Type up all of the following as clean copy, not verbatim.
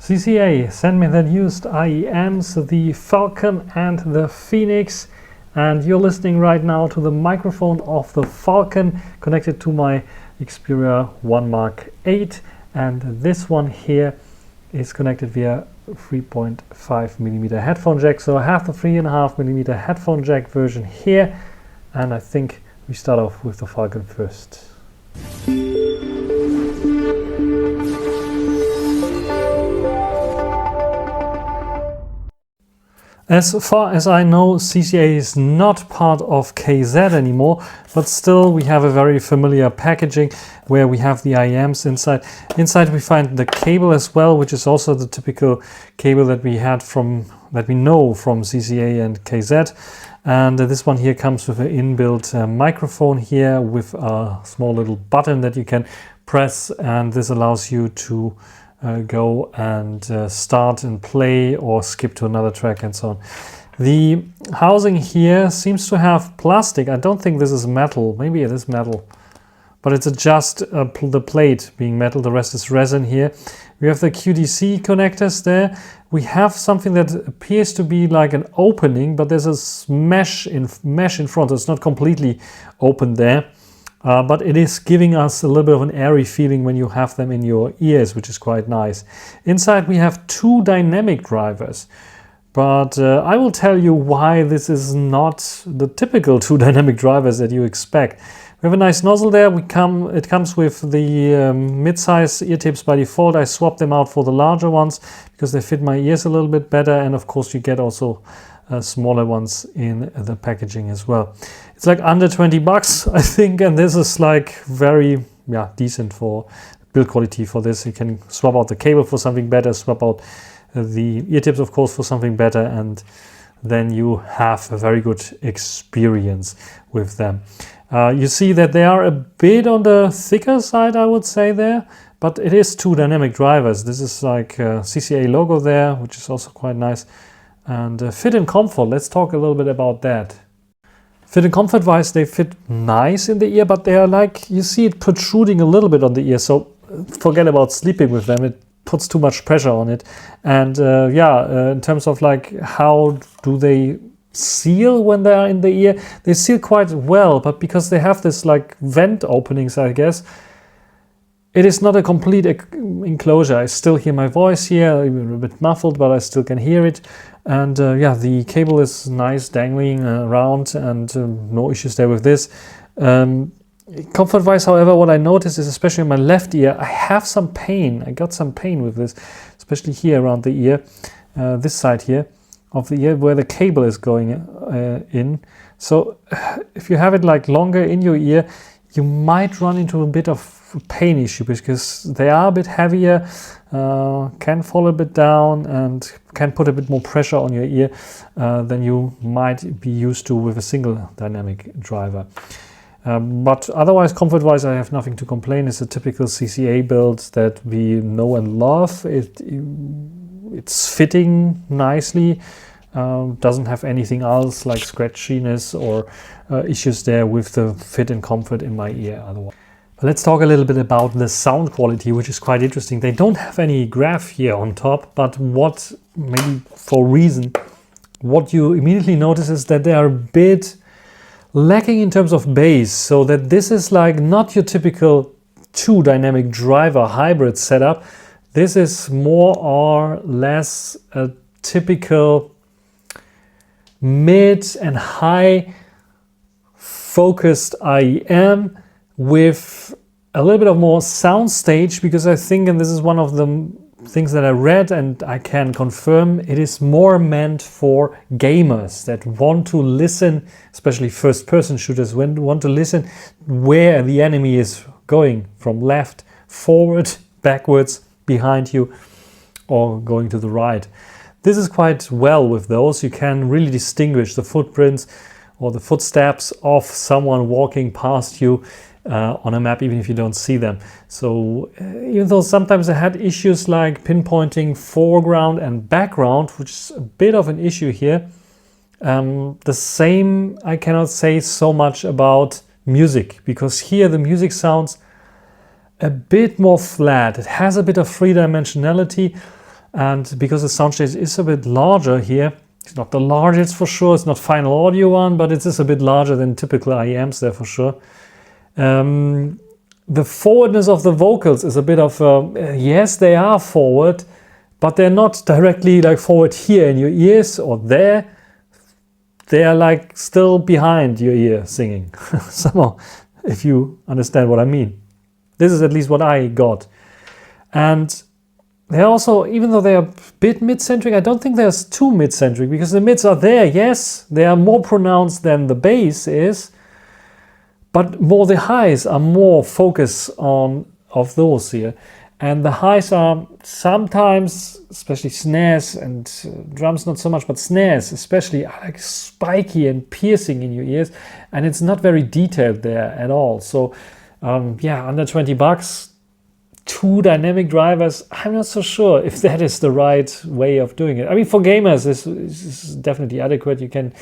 CCA sent me the used IEMs, the Falcon and the Phoenix, and you're listening right now to the microphone of the Falcon connected to my Xperia 1 Mark 8, and this one here is connected via 3.5mm headphone jack. So I have the 3.5mm headphone jack version here, and I think we start off with the Falcon first. As far as I know, CCA is not part of KZ anymore, but still we have a very familiar packaging where we have the IEMs inside. Inside we find the cable as well, which is also the typical cable that we know from CCA and KZ. And this one here comes with an inbuilt microphone here with a small little button that you can press, and this allows you to go and start and play or skip to another track and so on. The housing here seems to have plastic. I don't think this is metal. Maybe it is metal, but it's just the plate being metal. The rest is resin here. We have the QDC connectors there. We have something that appears to be like an opening, but there's a mesh in front. It's not completely open there. But it is giving us a little bit of an airy feeling when you have them in your ears, which is quite nice. Inside we have two dynamic drivers, but I will tell you why this is not the typical two dynamic drivers that you expect. We have a nice nozzle there. It comes with the mid-size ear tips by default. I swapped them out for the larger ones because they fit my ears a little bit better, and of course you get also smaller ones in the packaging as well. It's like under 20 bucks, I think, and this is like very decent for build quality for this. You can swap out the cable for something better, swap out the ear tips of course for something better, and then you have a very good experience with them. You see that they are a bit on the thicker side, I would say there, but it is two dynamic drivers. This is like a CCA logo there, which is also quite nice. And fit and comfort, let's talk a little bit about that. Fit and comfort wise, they fit nice in the ear, but they are like, you see it protruding a little bit on the ear, so forget about sleeping with them. It puts too much pressure on it. And in terms of like how do they seal when they are in the ear, they seal quite well, but because they have this like vent openings, I guess, it is not a complete enclosure. I still hear my voice here, even a bit muffled, but I still can hear it. And the cable is nice dangling around, and no issues there with this. Comfort-wise, however, what I noticed is, especially in my left ear, I have some pain. I got some pain with this, especially here around the ear, this side here of the ear where the cable is going in. So if you have it like longer in your ear, you might run into a bit of pain issue because they are a bit heavier, can fall a bit down and can put a bit more pressure on your ear than you might be used to with a single dynamic driver. But otherwise, comfort-wise, I have nothing to complain. It's a typical CCA build that we know and love. It's fitting nicely. Doesn't have anything else like scratchiness or issues there with the fit and comfort in my ear otherwise. But let's talk a little bit about the sound quality, which is quite interesting. They don't have any graph here on top, but what you immediately notice is that they are a bit lacking in terms of bass, so that this is like not your typical two dynamic driver hybrid setup. This is more or less a typical mid and high focused IEM with a little bit of more sound stage, because I think, and this is one of the things that I read and I can confirm, it is more meant for gamers that want to listen, especially first person shooters, want to listen where the enemy is going, from left, forward, backwards, behind you, or going to the right. This is quite well with those. You can really distinguish the footprints or the footsteps of someone walking past you on a map, even if you don't see them. So even though sometimes I had issues like pinpointing foreground and background, which is a bit of an issue here, the same I cannot say so much about music, because here the music sounds a bit more flat. It has a bit of three-dimensionality, And because the soundstage is a bit larger here, it's not the largest for sure, it's not final audio one, but it is a bit larger than typical IEMs there for sure. The forwardness of the vocals is a bit of yes, they are forward, but they're not directly like forward here in your ears or there. They are like still behind your ear singing somehow, if you understand what I mean. This is at least what I got. And they're also, even though they're a bit mid-centric, I don't think they're too mid-centric, because the mids are there, yes, they are more pronounced than the bass is, but more the highs are more focus on of those here. And the highs are sometimes, especially snares and drums not so much, but snares especially are like spiky and piercing in your ears, and it's not very detailed there at all. So yeah, under 20 bucks, 2 dynamic drivers, I'm not so sure if that is the right way of doing it. I mean, for gamers, this is definitely adequate. You can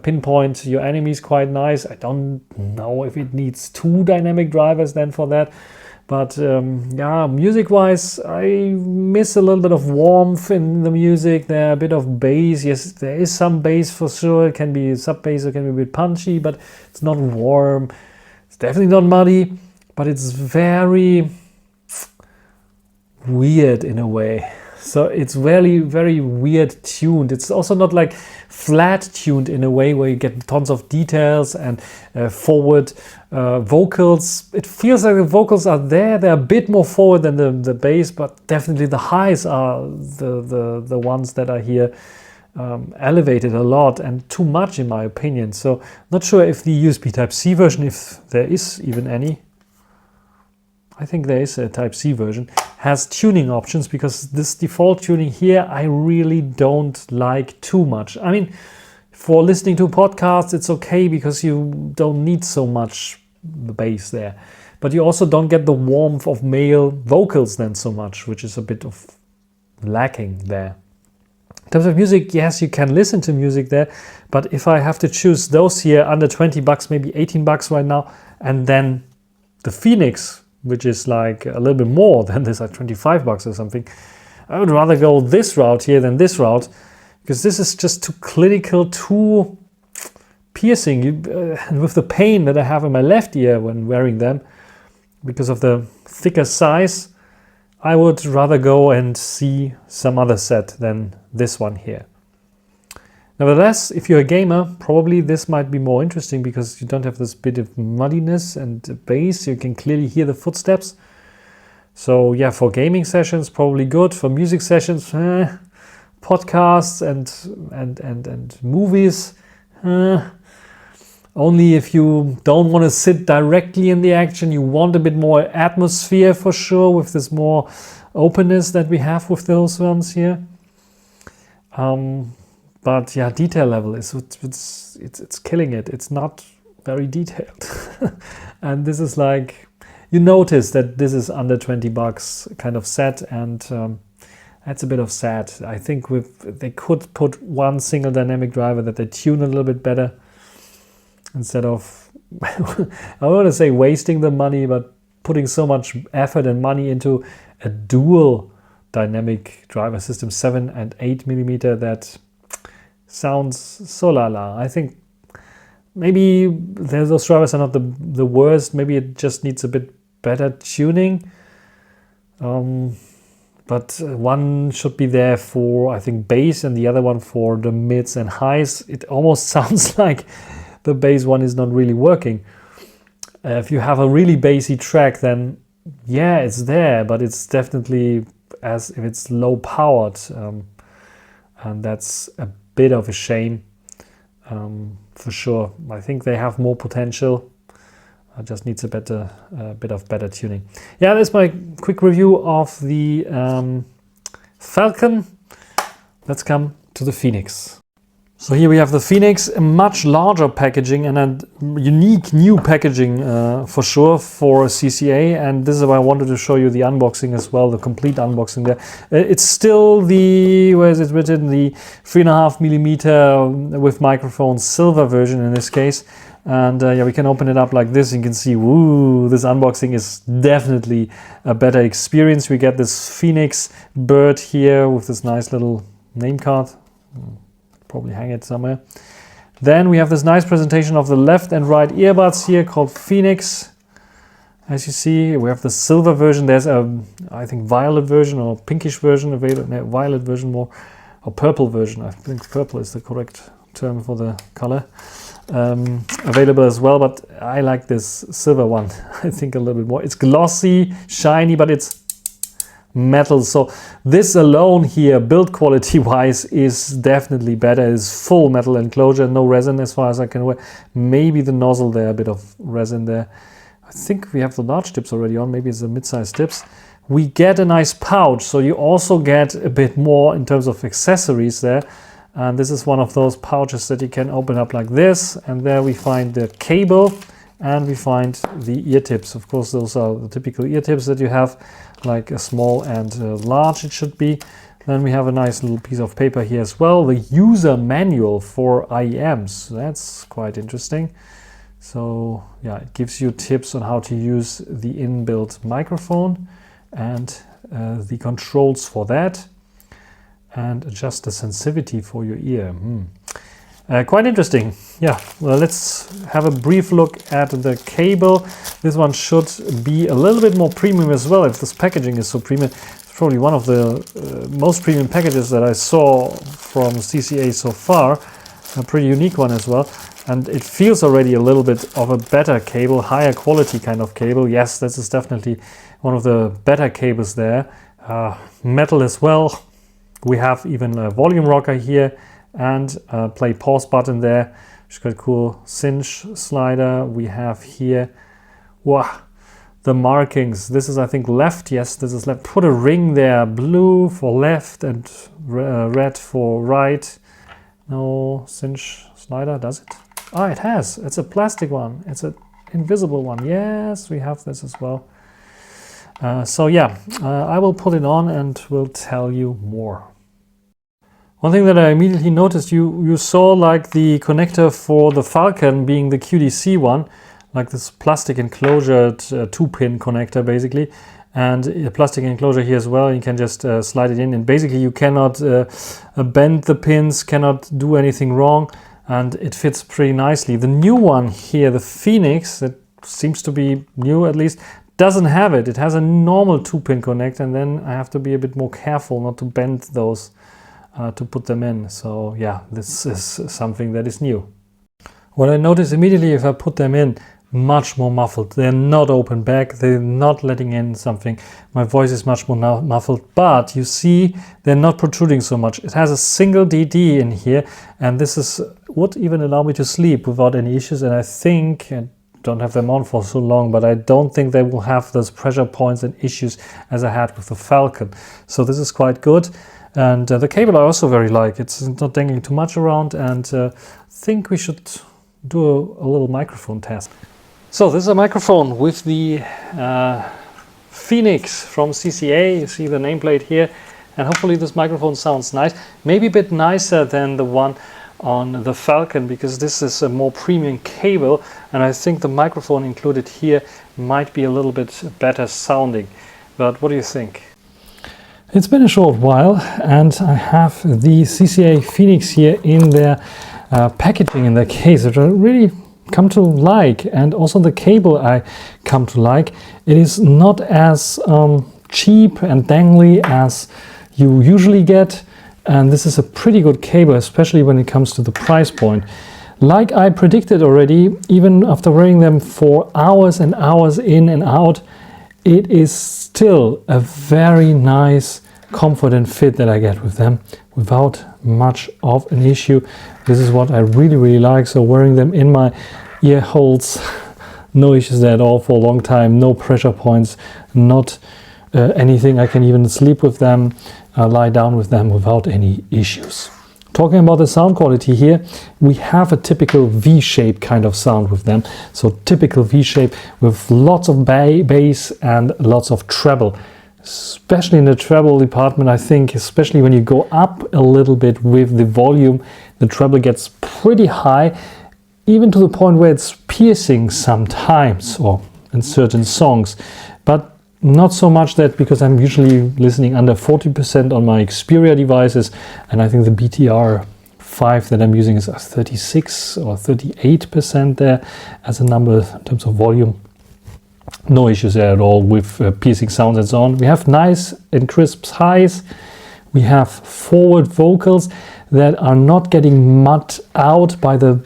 pinpoint your enemies quite nice. I don't know if it needs 2 dynamic drivers then for that. But yeah, music-wise, I miss a little bit of warmth in the music. There a bit of bass. Yes, there is some bass for sure. It can be sub-bass, it can be a bit punchy, but it's not warm. It's definitely not muddy, but it's very weird in a way. So it's very, very weird tuned. It's also not like flat tuned in a way where you get tons of details and forward vocals. It feels like the vocals are there. They're a bit more forward than the bass, but definitely the highs are the ones that are here elevated a lot and too much in my opinion. So not sure if the USB Type-C version, if there is even any, I think there is a Type-C version, has tuning options, because this default tuning here I really don't like too much. I mean, for listening to podcasts it's okay because you don't need so much bass there, but you also don't get the warmth of male vocals then so much, which is a bit of lacking there. In terms of music, yes, you can listen to music there, but if I have to choose those here under 20 bucks, maybe 18 bucks right now, and then the Phoenix, which is like a little bit more than this, like 25 bucks or something, I would rather go this route here than this route, because this is just too clinical, too piercing. And with the pain that I have in my left ear when wearing them, because of the thicker size, I would rather go and see some other set than this one here. Nevertheless, if you're a gamer, probably this might be more interesting, because you don't have this bit of muddiness and bass. You can clearly hear the footsteps. So yeah, for gaming sessions, probably good. For music sessions, podcasts and movies, only if you don't want to sit directly in the action. You want a bit more atmosphere for sure, with this more openness that we have with those ones here. But yeah, detail level is it's killing it. It's not very detailed. And this is like, you notice that this is under 20 bucks kind of set, and that's a bit of sad. I think they could put one single dynamic driver that they tune a little bit better, instead of I don't want to say wasting the money, but putting so much effort and money into a dual dynamic driver system, 7 and 8 millimeter, that sounds so la-la. I think maybe those drivers are not the worst. Maybe it just needs a bit better tuning. But one should be there for, I think, bass, and the other one for the mids and highs. It almost sounds like the bass one is not really working. If you have a really bassy track, then yeah, it's there, but it's definitely as if it's low powered. And that's a bit of a shame, for sure. I think they have more potential. It just needs a bit of better tuning. Yeah, that's my quick review of the Falcon. Let's come to the Phoenix. So here we have the Phoenix, a much larger packaging and a unique new packaging for sure for CCA, and this is why I wanted to show you the unboxing as well, the complete unboxing there. It's still the, where is it written, the 3.5mm with microphone silver version in this case. And yeah, we can open it up like this. You can see, woo, this unboxing is definitely a better experience. We get this Phoenix bird here with this nice little name card. Probably hang it somewhere. Then we have this nice presentation of the left and right earbuds here called Phoenix. As you see, we have the silver version. There's a, I think, violet version or pinkish version available. No, violet version more, or purple version. I think purple is the correct term for the color. Available as well, but I like this silver one. I think a little bit more. It's glossy, shiny, but it's metal. So this alone here, build quality wise, is definitely better. It's full metal enclosure, no resin as far as I can wear. Maybe the nozzle there, a bit of resin there. I think we have the large tips already on. Maybe it's the mid-size tips. We get a nice pouch, so you also get a bit more in terms of accessories there. And this is one of those pouches that you can open up like this, and there we find the cable and we find the ear tips. Of course, those are the typical ear tips that you have, like a small and large it should be. Then we have a nice little piece of paper here as well, the user manual for IEMs. That's quite interesting. So yeah, it gives you tips on how to use the inbuilt microphone and the controls for that, and adjust the sensitivity for your ear. Quite interesting. Yeah, well, let's have a brief look at the cable. This one should be a little bit more premium as well, if this packaging is so premium. It's probably one of the most premium packages that I saw from CCA so far. A pretty unique one as well. And it feels already a little bit of a better cable, higher quality kind of cable. Yes, this is definitely one of the better cables there. Metal as well. We have even a volume rocker here and a play pause button there, which is quite cool. Cinch slider we have here. Wow, the markings. This is, I think, left. Yes, this is left. Put a ring there, blue for left and red for right. No cinch slider, does it? Ah, it has. It's a plastic one. It's an invisible one. Yes, we have this as well. So yeah, I will put it on and will tell you more. One thing that I immediately noticed, you saw like the connector for the Falcon being the QDC one, like this plastic enclosure, 2-pin connector basically, and a plastic enclosure here as well. You can just slide it in, and basically you cannot bend the pins, cannot do anything wrong, and it fits pretty nicely. The new one here, the Phoenix, that seems to be new at least, doesn't have it. It has a normal 2-pin connector, and then I have to be a bit more careful not to bend those to put them in. So yeah, this is something that is new. What I notice immediately, if I put them in, much more muffled. They're not open back, they're not letting in something. My voice is much more muffled, but you see they're not protruding so much. It has a single DD in here, and this would even allow me to sleep without any issues. And I think, I don't have them on for so long, but I don't think they will have those pressure points and issues as I had with the Falcon. So this is quite good. And the cable I also very like. It's not dangling too much around, and I think we should do a little microphone test. So this is a microphone with the Phoenix from CCA. You see the nameplate here, and hopefully this microphone sounds nice. Maybe a bit nicer than the one on the Falcon, because this is a more premium cable, and I think the microphone included here might be a little bit better sounding. But what do you think? It's been a short while, and I have the CCA Phoenix here in their packaging, in their case, which I really come to like, and also the cable I come to like. It is not as cheap and dangly as you usually get, and this is a pretty good cable, especially when it comes to the price point. Like I predicted already, even after wearing them for hours and hours in and out, it is still a very nice comfort and fit that I get with them without much of an issue. This is what I really like. So wearing them in my ear holes, no issues there at all for a long time, no pressure points, not anything. I can even sleep with them, lie down with them without any issues. Talking about the sound quality here, we have a typical V-shape kind of sound with them. So typical V-shape with lots of bass and lots of treble. Especially in the treble department, I think, especially when you go up a little bit with the volume, the treble gets pretty high, even to the point where it's piercing sometimes, or in certain songs. But not so much that, because I'm usually listening under 40% on my Xperia devices, and I think the BTR 5 that I'm using is 36 or 38% there as a number in terms of volume. No issues there at all with piercing sounds and so on. We have nice and crisp highs. We have forward vocals that are not getting mud out by the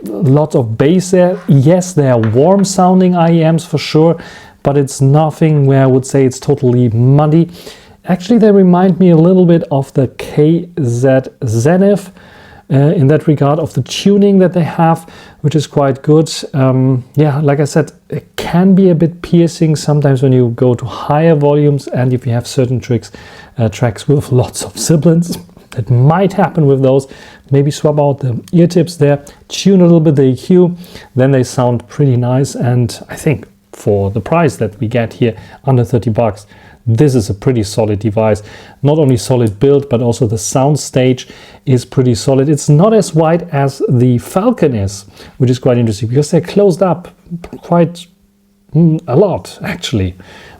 lot of bass there. Yes, they are warm sounding IEMs for sure, but it's nothing where I would say it's totally muddy. Actually, they remind me a little bit of the KZ Zenith in that regard, of the tuning that they have, which is quite good. Yeah, like I said, it can be a bit piercing sometimes when you go to higher volumes, and if you have certain tracks with lots of sibilants. That might happen with those. Maybe swap out the ear tips there, tune a little bit the EQ, then they sound pretty nice. And I think for the price that we get here, under 30 bucks, this is a pretty solid device. Not only solid build, but also the sound stage is pretty solid. It's not as wide as the Falcon is, which is quite interesting, because they're closed up quite a lot actually.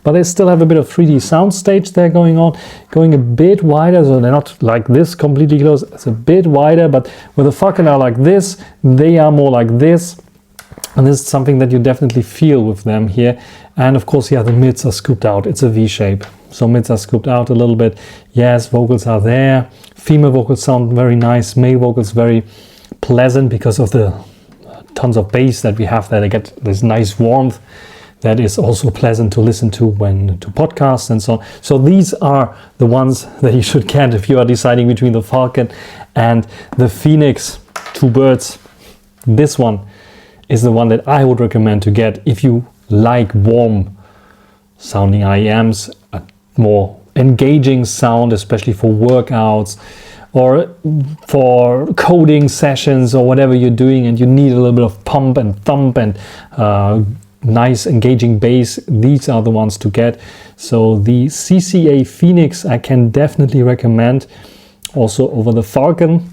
But they still have a bit of 3D sound stage there going on, going a bit wider, so they're not like this completely closed. It's a bit wider, but where the Falcon are like this, they are more like this. And this is something that you definitely feel with them here. And of course, yeah, the mids are scooped out. It's a V shape. So mids are scooped out a little bit. Yes, vocals are there. Female vocals sound very nice. Male vocals very pleasant because of the tons of bass that we have there. They get this nice warmth that is also pleasant to listen to when to podcasts and so on. So these are the ones that you should get if you are deciding between the Falcon and the Phoenix. Two birds. This one is the one that I would recommend to get if you like warm sounding IEMs, a more engaging sound, especially for workouts or for coding sessions or whatever you're doing, and you need a little bit of pump and thump and nice engaging bass. These are the ones to get. So the CCA Phoenix I can definitely recommend also over the Falcon.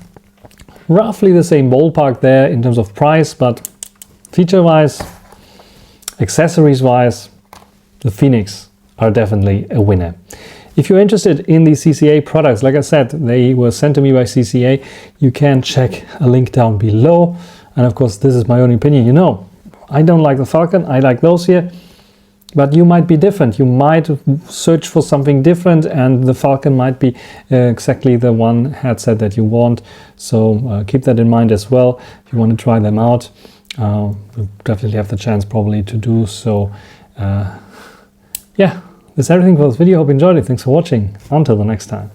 Roughly the same ballpark there in terms of price, but feature-wise, accessories-wise, the Phoenix are definitely a winner. If you're interested in the CCA products, like I said, they were sent to me by CCA. You can check a link down below. And of course, this is my own opinion. You know, I don't like the Falcon. I like those here. But you might be different. You might search for something different, and the Falcon might be exactly the one headset that you want. So keep that in mind as well if you want to try them out. We'll definitely have the chance probably to do so. Yeah, that's everything for this video. Hope you enjoyed it. Thanks for watching. Until the next time.